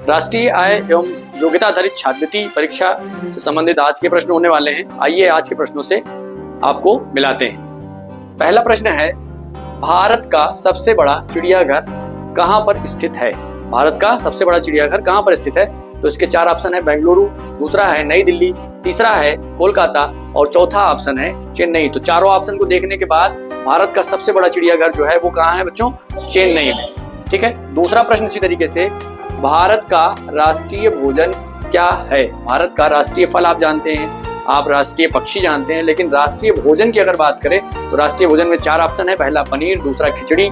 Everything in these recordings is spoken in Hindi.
राष्ट्रीय आय एवं योग्यता आधारित छात्रवृत्ति परीक्षा से संबंधित आज के प्रश्न होने वाले हैं। आइए आज के प्रश्नों से आपको मिलाते हैं। पहला प्रश्न है, भारत का सबसे बड़ा चिड़ियाघर कहाँ पर स्थित है? भारत का सबसे बड़ा चिड़ियाघर कहाँ पर स्थित है? तो इसके 4 ऑप्शन है, बेंगलुरु, दूसरा है नई दिल्ली, तीसरा है कोलकाता और चौथा ऑप्शन है चेन्नई। तो चारों ऑप्शन को देखने के बाद भारत का सबसे बड़ा चिड़ियाघर जो है वो कहाँ है बच्चों? चेन्नई में। ठीक है। दूसरा प्रश्न इसी तरीके से, भारत का राष्ट्रीय भोजन क्या है? भारत का राष्ट्रीय फल आप जानते हैं, आप राष्ट्रीय पक्षी जानते हैं, लेकिन राष्ट्रीय भोजन की अगर बात करें तो राष्ट्रीय भोजन में 4 ऑप्शन है। पहला पनीर, दूसरा खिचड़ी,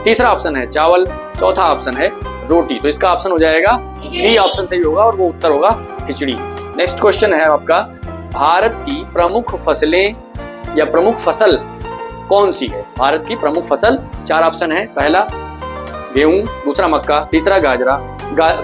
तीसरा ऑप्शन है चावल, चौथा ऑप्शन है रोटी। तो इसका ऑप्शन हो जाएगा डी ऑप्शन सही होगा और वो उत्तर होगा खिचड़ी। नेक्स्ट क्वेश्चन है आपका, भारत की प्रमुख फसलें या प्रमुख फसल कौन सी है? भारत की प्रमुख फसल 4 ऑप्शन है। पहला गेहूं, दूसरा मक्का, तीसरा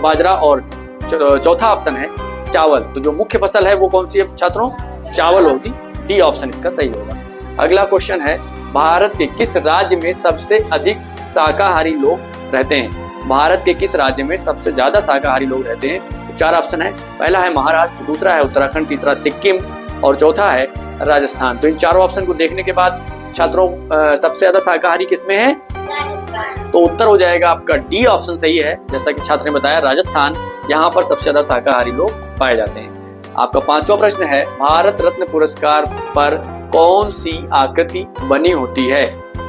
बाजरा और चौथा ऑप्शन है चावल। तो जो मुख्य फसल है वो कौन सी है छात्रों? चावल होगी। डी ऑप्शन इसका सही होगा। अगला क्वेश्चन है, भारत के किस राज्य में सबसे अधिक शाकाहारी लोग रहते हैं? भारत के किस राज्य में सबसे ज्यादा शाकाहारी लोग रहते हैं? तो 4 ऑप्शन है। पहला है महाराष्ट्र, दूसरा है उत्तराखंड, तीसरा सिक्किम और चौथा है राजस्थान। तो इन चारों ऑप्शन को देखने के बाद छात्रों सबसे ज्यादा शाकाहारी किसमें है? राजस्थान। तो उत्तर हो जाएगा आपका डी ऑप्शन सही है। जैसा कि छात्र ने बताया, राजस्थान, यहाँ पर सबसे ज्यादा शाकाहारी लोग पाए जाते हैं। आपका 5वां प्रश्न है, भारत रत्न पुरस्कार पर कौन सी आकृति बनी होती है?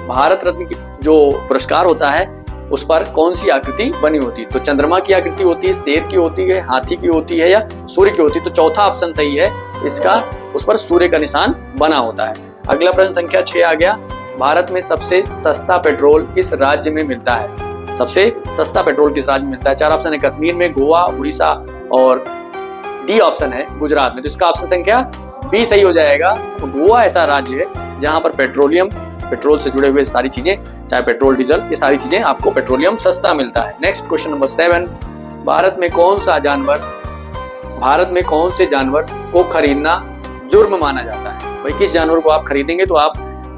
भारत रत्न की जो पुरस्कार होता है उस पर कौन सी आकृति बनी होती है? तो चंद्रमा की आकृति होती है, शेर की होती है, हाथी की होती है या सूर्य की होती है? तो चौथा ऑप्शन सही है इसका, उस पर सूर्य का निशान बना होता है। अगला प्रश्न संख्या 6 आ गया, भारत में सबसे सस्ता पेट्रोल किस राज्य में मिलता है? सबसे सस्ता पेट्रोल किस राज्य में मिलता है? 4 ऑप्शन है, कश्मीर में, गोवा, उड़ीसा और डी ऑप्शन है गुजरात में। तो इसका ऑप्शन संख्या बी सही हो जाएगा। तो गोवा ऐसा राज्य है जहां पर पेट्रोल से जुड़े हुए सारी चीजें, चाहे पेट्रोल, डीजल, ये सारी चीजें आपको पेट्रोलियम सस्ता मिलता है। नेक्स्ट क्वेश्चन नंबर 7, भारत में कौन से जानवर को खरीदना जुर्म माना जाता है? भाई किस जानवर को आप खरीदेंगे तो आप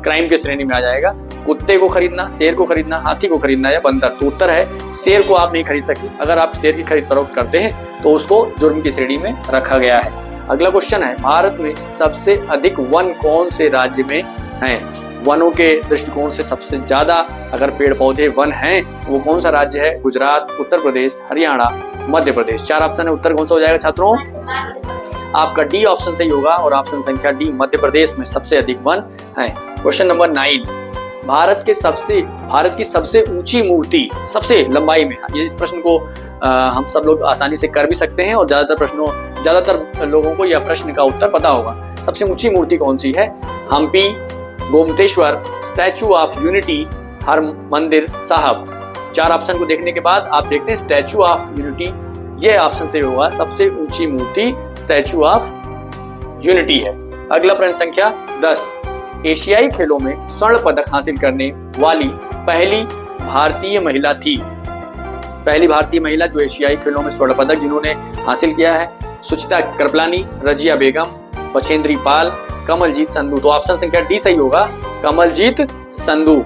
क्राइम की श्रेणी में आ जाएगा? कुत्ते को खरीदना, शेर को खरीदना, हाथी को खरीदना या बंदर? तो उत्तर है शेर को आप नहीं खरीद सकते। अगर आप शेर की खरीद फरोख्त करते हैं तो उसको जुर्म की श्रेणी में रखा गया है। अगला क्वेश्चन है, भारत में सबसे अधिक वन कौन से राज्य में हैं? वनों के दृष्टिकोण से सबसे ज्यादा अगर पेड़ पौधे वन हैं तो वो कौन सा राज्य है? गुजरात, उत्तर प्रदेश, हरियाणा, मध्य प्रदेश। 4 ऑप्शन है, उत्तर कौन सा हो जाएगा छात्रों? आपका डी ऑप्शन सही होगा और ऑप्शन संख्या डी, मध्य प्रदेश में सबसे अधिक वन है। क्वेश्चन नंबर 9, भारत की सबसे ऊंची मूर्ति, सबसे लंबाई में, ये इस प्रश्न को हम सब लोग आसानी से कर भी सकते हैं और ज्यादातर लोगों को यह प्रश्न का उत्तर पता होगा। सबसे ऊंची मूर्ति कौन सी है? Hampi, Gomateshwara, Statue of Unity, Harmandir Sahib. 4 option को देखने के बाद आप देखते हैं स्टैचू ऑफ यूनिटी, यह ऑप्शन सही होगा। सबसे ऊंची मूर्ति स्टैचू ऑफ यूनिटी है। अगला प्रश्न संख्या 10, एशियाई खेलों में स्वर्ण पदक हासिल करने वाली पहली भारतीय महिला थी? पहली भारतीय महिला जो एशियाई खेलों में स्वर्ण पदक जिन्होंने हासिल किया है, सुचिता कृपलानी, रजिया बेगम, बछेंद्री पाल, कमलजीत संधू। तो ऑप्शन संख्या डी सही होगा, कमलजीत संधू।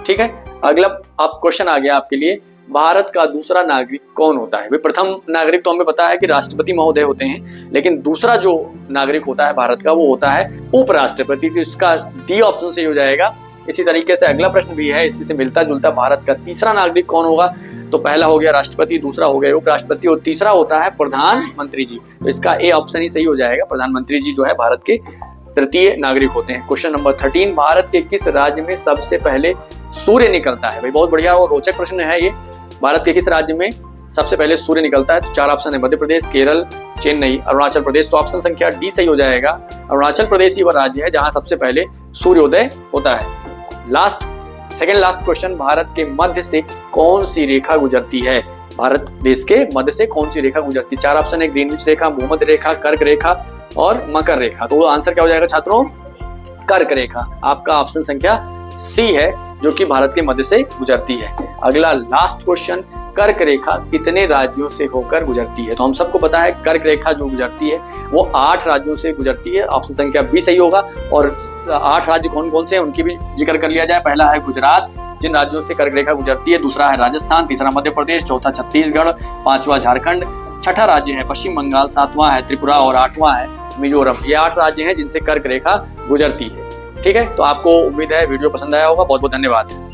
ठीक है। अगला आप क्वेश्चन आ गया आपके लिए, भारत का दूसरा नागरिक कौन होता है? प्रथम नागरिक तो हमें पता है कि राष्ट्रपति महोदय होते हैं, लेकिन दूसरा जो नागरिक होता है भारत का वो होता है उपराष्ट्रपति। तो इसका डी ऑप्शन सही हो जाएगा। इसी तरीके से अगला प्रश्न भी है इसी से मिलता जुलता, भारत का तीसरा नागरिक कौन होगा? तो पहला हो गया राष्ट्रपति, दूसरा हो गया उपराष्ट्रपति और तीसरा होता है प्रधानमंत्री जी। तो इसका ए ऑप्शन ही सही हो जाएगा। प्रधानमंत्री जी जो है भारत के तृतीय नागरिक होते हैं। क्वेश्चन नंबर 13, भारत के किस राज्य में सबसे पहले सूर्य निकलता है? भाई बहुत बढ़िया और रोचक प्रश्न है ये। भारत के किस राज्य में सबसे पहले सूर्य निकलता है? तो 4 ऑप्शन है, मध्य प्रदेश, केरल, चेन्नई, अरुणाचल प्रदेश। तो ऑप्शन संख्या डी सही हो जाएगा। अरुणाचल प्रदेश ही वह राज्य है जहां सबसे पहले सूर्योदय होता है। सेकंड लास्ट क्वेश्चन, भारत के मध्य से कौन सी रेखा गुजरती है? भारत देश के मध्य से कौन सी रेखा गुजरती है? 4 ऑप्शन है, ग्रीनविच रेखा, भूमध्य रेखा, कर्क रेखा और मकर रेखा। तो आंसर क्या हो जाएगा छात्रों? कर्क रेखा। आपका ऑप्शन संख्या सी है जो कि भारत के मध्य से गुजरती है। अगला लास्ट क्वेश्चन, कर्क रेखा कितने राज्यों से होकर गुजरती है? तो हम सबको पता है कर्क रेखा जो गुजरती है वो 8 राज्यों से गुजरती है। ऑप्शन संख्या बी सही होगा। और 8 राज्य कौन कौन से हैं उनकी भी जिक्र कर लिया जाए। पहला है गुजरात, जिन राज्यों से कर्क रेखा गुजरती है, दूसरा है राजस्थान, तीसरा मध्य प्रदेश, चौथा छत्तीसगढ़, पांचवा झारखंड, छठा राज्य है पश्चिम बंगाल, सातवां है त्रिपुरा और आठवां है मिजोरम। ये 8 राज्य हैं जिनसे कर्क रेखा गुजरती है। ठीक है, तो आपको उम्मीद है वीडियो पसंद आया होगा। बहुत बहुत धन्यवाद।